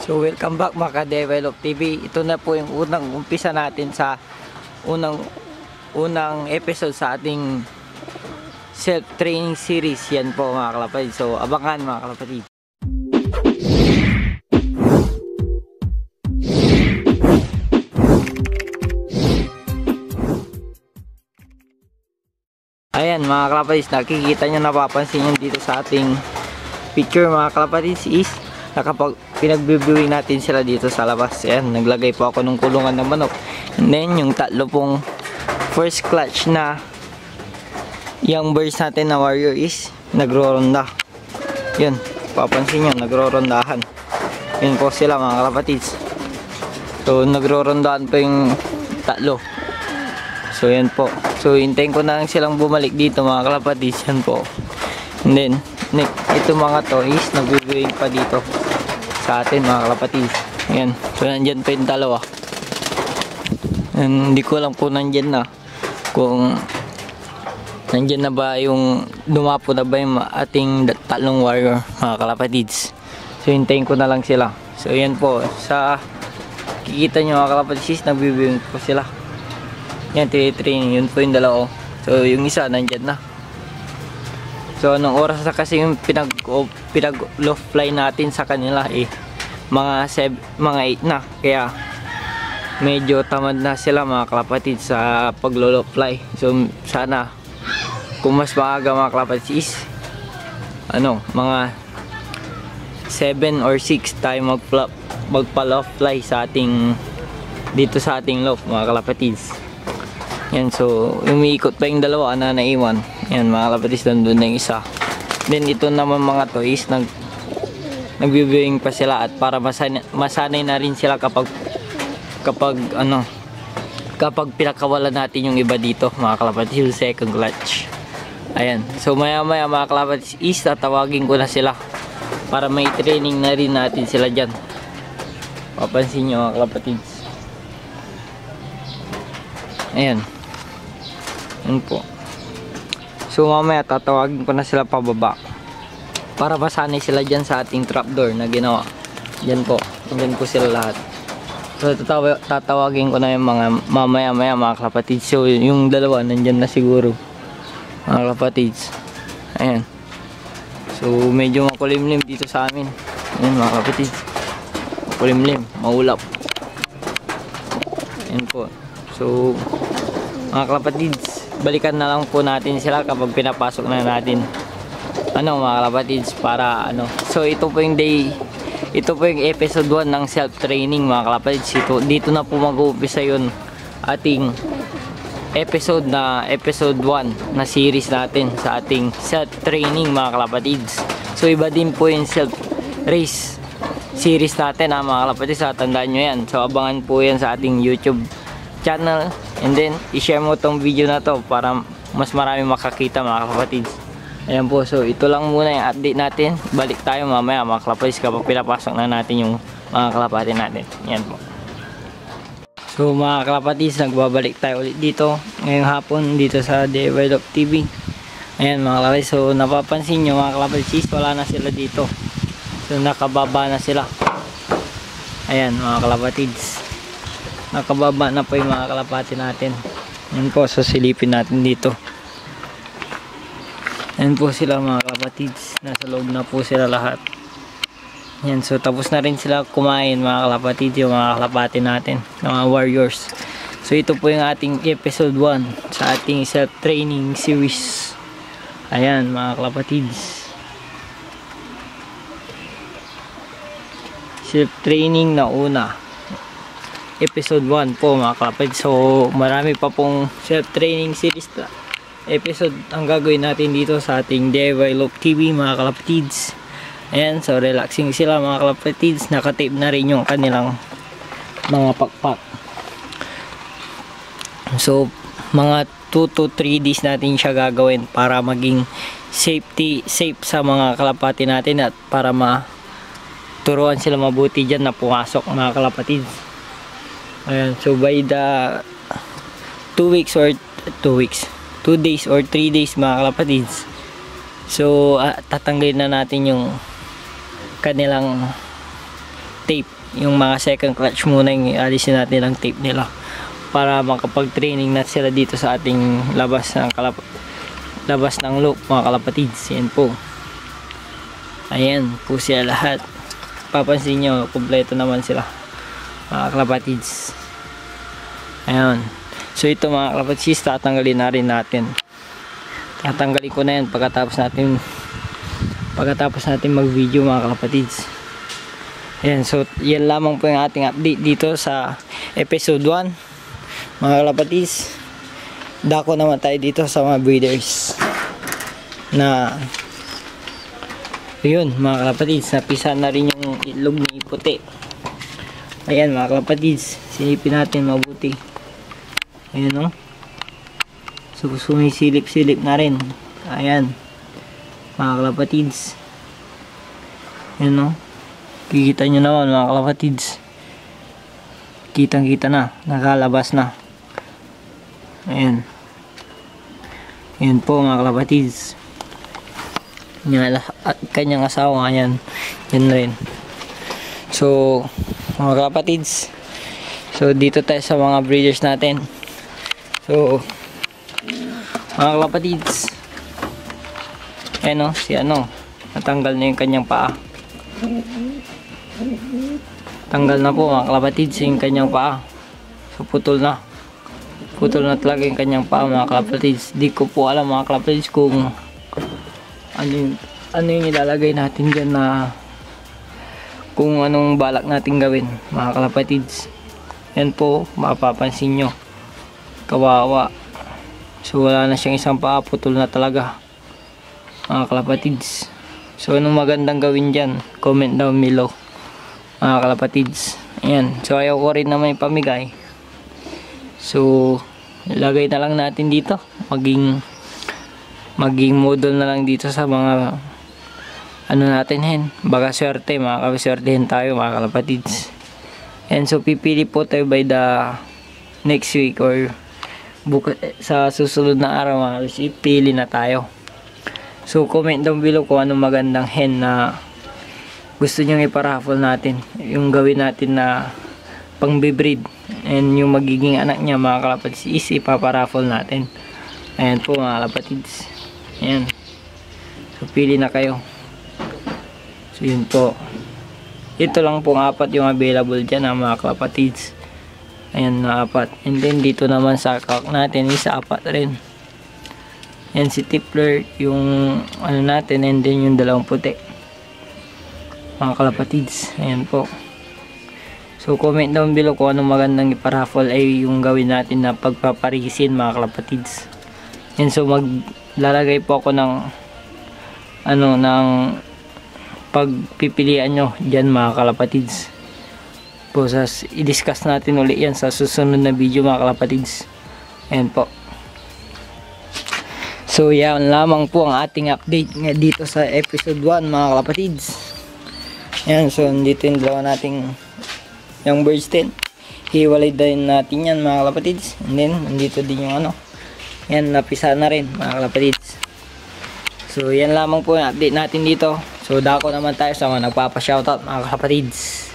So welcome back mga ka-Develop TV. Ito na po yung unang umpisa natin sa unang episode sa ating self-training series. Yan po mga kalapatid. So abangan mga kalapatid. Ayan mga kalapatid, nakikita nyo, napapansin nyo dito sa ating picture mga kalapatid is kapag pinag-viewing natin sila dito sa labas. Ayan, naglagay po ako ng kulungan ng manok. And then yung tatlo pong first clutch na young birds natin na warrior is nagro-ronda. Yun, papansin nyo, nagro-rondahan. Yun po sila mga kalapatids. So nagro-rondahan po yung tatlo. So yan po. So hintayin ko na lang silang bumalik dito mga kalapatids. Yan po. And then ito mga to is nag-viewing pa dito sa atin mga kalapatids. Ayan. So nandyan pa yung dalawa. And hindi ko lang po nandyan na kung nandyan na ba yung dumapo na ba yung ating tatlong warrior mga kalapatids. So hintayin ko na lang sila. So yan po. Sa kikita nyo mga kalapatids, nag-viewing po sila. Yan, training. Yun po yung dalawa. So yung isa nandyan na. So anong oras na kasi yung pinag-low fly natin sa kanila mga 8 na. Kaya medyo tamad na sila mga kalapatid sa pag-low fly. So sana kung mas maaga mga kalapatid is mga 7 or 6 tayo magpa-low fly sa ating dito sa ating loft mga kalapatids. Yan, so umiikot pa yung dalawa na naiwan. Yan mga kalapatids, nandun na yung isa. Then ito naman mga to is nag-viewing pa sila at para masanay na rin sila kapag pinakawalan natin yung iba dito mga kalapatids, yung second clutch. Ayan, so maya maya mga kalapatids is tatawagin ko na sila para may training na rin natin sila dyan. Papansin nyo mga kalapatids. Ayan. Yan po. So mamaya tatawagin ko na sila pababa para masanay sila dyan sa ating trapdoor na ginawa. Dyan po. Dyan po sila lahat. So tatawagin ko na yung mga mamaya mga kalapatids. So yung dalawa nandyan na siguro mga kalapatids. Ayan. So medyo makulimlim dito sa amin. Ayan mga kalapatids. Makulimlim. Maulap. Ayan po. So mga kalapatids, balikan na lang po natin sila kapag pinapasok na natin mga kalapatids para So ito po yung episode 1 ng self-training mga kalapatids. Dito na po mag-uumpisa yun ating episode 1 na series natin sa ating self-training mga kalapatids. So iba din po yung self-race series natin mga kalapatids. Tandaan nyo yan. So abangan po yan sa ating YouTube channel, and then i-share mo tong video na to para mas marami makakita mga kalapatids. Ayan po, so ito lang muna yung update natin. Balik tayo mamaya mga kalapatids kapag pinapasok na natin yung mga kalapatids natin. Ayan po. So mga kalapatids, nagbabalik tayo ulit dito ngayong hapon dito sa Develop TV. Ayan mga kalapatids, so napapansin nyo mga kalapatids, wala na sila dito. So nakababa na sila. Ayan mga kalapatids, nakababa na po yung mga kalapati natin. Yan po, so silipin natin dito. Yan po sila mga kalapatids, nasa loob na po sila lahat. Yan, so tapos na rin sila kumain mga kalapatids, yung mga kalapati natin, mga warriors. So ito po yung ating episode 1 sa ating self-training series. Ayan mga kalapatids, self-training na una, episode 1 po mga kalapatids. So marami pa pong self-training series na episode ang gagawin natin dito sa ating Develop TV mga kalapatids. Ayan, so relaxing sila mga kalapatids. Nakatape na rin yung kanilang mga pakpak. So mga 2 to 3 days natin siya gagawin para maging safe sa mga kalapati natin at para turuan sila mabuti dyan na pumasok mga kalapatids. Ayan, so by the 2 days or 3 days mga kalapatids, so tatanggalin na natin yung kanilang tape yung mga second clutch muna yung alisin natin ang tape nila para makapag-training na sila dito sa ating labas ng loop mga kalapatids. Yan po. Ayan po sila lahat. Papansin nyo, kumpleto naman sila mga kalapatids. Ayan. So ito mga kalapatids, tatanggalin na rin natin. Tatanggalin ko na yan pagkatapos natin mag video mga kalapatids. Ayan, so yan lamang po yung ating update dito sa episode 1 mga kalapatids. Dako naman tayo dito sa mga breeders na yun mga kalapatids, napisa na rin yung itlog ni puti. Ayan mga kalapatids, silipin natin mabuti. Ayan o. So sumisilip-silip na rin. Ayan mga kalapatids. Ayan o. Kikita nyo naman mga kalapatids. Kitang-kita na. Nakalabas na. Ayan. Ayan po mga kalapatids. Kanyang asawa. Ayan. Yan rin. So mga kalapatids. So dito tayo sa mga breeders natin. So mga kalapatids. Ayan o. Si natanggal na yung kanyang paa. Tanggal na po mga kalapatids yung kanyang paa. So putol na talaga yung kanyang paa mga kalapatids. Di ko po alam mga kalapatids kung ano yung ilalagay natin dyan, na kung anong balak natin gawin mga kalapatids. Yan po mapapansin nyo, kawawa. So wala na siyang isang paa, putol na talaga mga kalapatids. So anong magandang gawin dyan, comment down below mga kalapatids. Ayan. So ayaw ko rin naman ipamigay. So ilagay na lang natin dito. Maging model na lang dito sa mga natin hen. Baka swerte, makakaswertehin tayo mga kalapatids. And so pipili po tayo by the next week or sa susunod na araw mga kalapatids. Ipili na tayo. So comment down below kung anong magandang hen na gusto nyo iparaffle natin, yung gawin natin na pang bibreed, and yung magiging anak niya mga kalapatids is ipaparaffle natin. Ayan po mga kalapatids. Ayan. So pili na kayo. So yun po. Ito lang pong 4 yung available dyan mga kalapatids. Ayan na 4. And then dito naman sa cock natin is 4 rin. Ayan si Tippler yung natin, and then yung dalawang puti mga kalapatids. Ayan po. So comment down below kung anong magandang iparaffle ay yung gawin natin na pagpaparisin mga kalapatids. And so maglalagay po ako ng ng pagpipilian nyo dyan mga kalapatids. Po i-discuss natin ulit yan sa susunod na video mga kalapatids. Ayan po. So yan lamang po ang ating update dito sa episode 1 mga kalapatids. Ayan, so dito yung dalawa nating yung birds din. Hiwalay din natin yan mga kalapatids. And then nandito din yung yan, napisa na rin mga kalapatids. So yan lamang po yung update natin dito. So dako naman tayo sa mga nagpapa-shoutout mga kalapatids.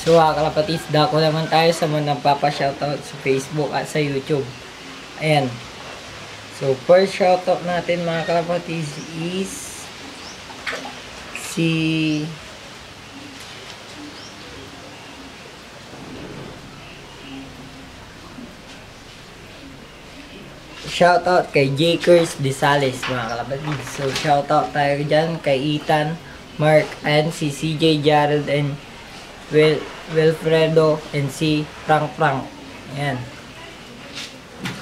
So mga kalapatids, dako naman tayo sa mga nagpapa-shoutout sa Facebook at sa YouTube. Ayan. So first shoutout natin mga kalapatids is shoutout kay Jakers Desales mga kalapatids. So shoutout tayo dyan kay Ethan, Mark, and si CJ, Jared, and Wilfredo, and si Frank. Ayan.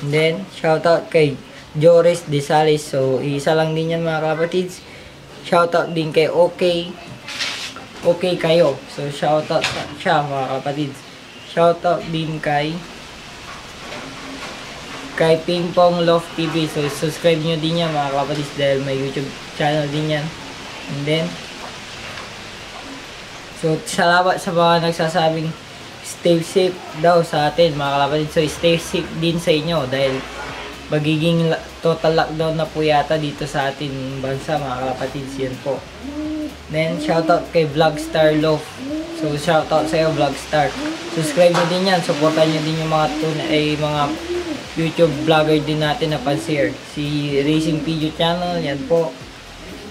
And then shoutout kay Joris Desales. So isa lang din yan mga kalapatids. Shoutout din kay Okay kayo. So shoutout siya mga kapatids. Shoutout din kay Pingpong Love TV. So subscribe nyo din yan mga kapatids dahil may YouTube channel din yan. And then so salamat sa mga nagsasabing stay safe daw sa atin mga kapatids. So stay safe din sa inyo dahil magiging total lockdown na po yata dito sa ating bansa mga kapatids. Yan po. Then, shoutout kay Vlogstar Love. So, shoutout sa'yo, Vlogstar. Subscribe nyo din yan. Supportan nyo din yung mga YouTube vlogger din natin na pansier. Si Racing Pigeon Channel, yan po.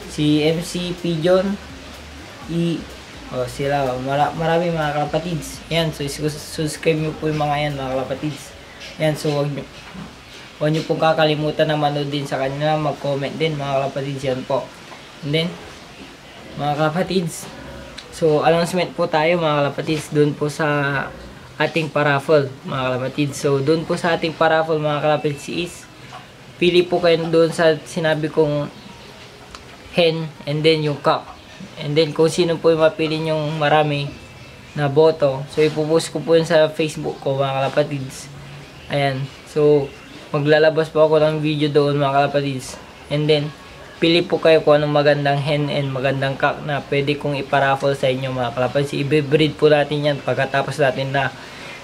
Si MC Pigeon. Sila. Marami mga kalapatids. Yan, so subscribe nyo po yung mga yan, mga kalapatids. Yan, so huwag nyo pong kakalimutan na manood din sa kanila. Mag-comment din, mga kalapatids. Yan po. And then, mga kalapatids, so announcement po tayo, mga kalapatids, doon po sa ating paraffle, mga kalapatids. So doon po sa ating paraffle, mga kalapatids, is pili po kayo doon sa sinabi kong hen, and then yung cock. And then kung sino po yung mapili yung marami na boto, so ipopost ko po yun sa Facebook ko, mga kalapatids. Ayan, so maglalabas po ako ng video doon, mga kalapatids. And then pili po kayo kung anong magandang hen and magandang cock na pwede kong iparaffle sa inyo, mga kalapatids. I-breed po natin yan pagkatapos natin na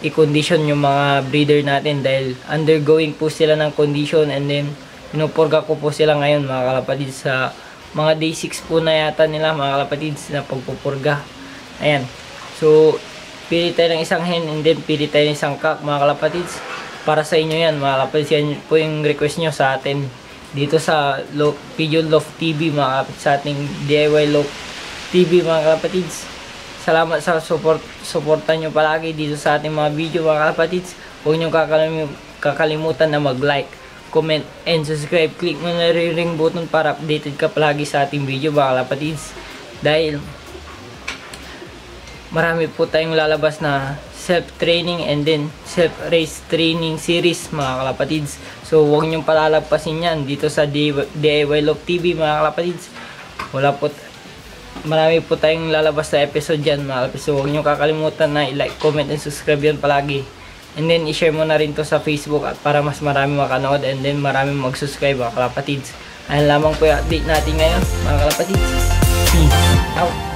i-condition yung mga breeder natin, dahil undergoing po sila ng condition, and then pinupurga ko po sila ngayon, mga kalapatids, sa mga day 6 po na yata nila, mga kalapatids, na pagpupurga. Ayan, so pili tayo ng isang hen and then pili tayo ng isang cock, mga kalapatids, para sa inyo yan, mga kalapatids. Yan po yung request nyo sa atin dito sa Pigeon Love TV, mga kalapatids, sa ating DIY Love TV, mga kalapatids. Salamat sa suportan nyo palagi dito sa ating mga video, mga kalapatids. Huwag nyo kakalimutan na mag-like, comment, and subscribe. Click mo na ring button para updated ka palagi sa ating video, mga kalapatids. Dahil marami po tayong lalabas na self-training and then self-race training series, mga kalapatids. So huwag niyong palalagpasin yan dito sa DIY Love TV, mga kalapatids. Marami po tayong lalabas na episode dyan, mga kalapatids. So huwag niyong kakalimutan na i-like, comment, and subscribe yan palagi. And then i-share mo na rin to sa Facebook at para mas marami makanood and then marami mag-subscribe, mga kalapatids. Ayan lamang po yung update natin ngayon, mga kalapatids. Peace out!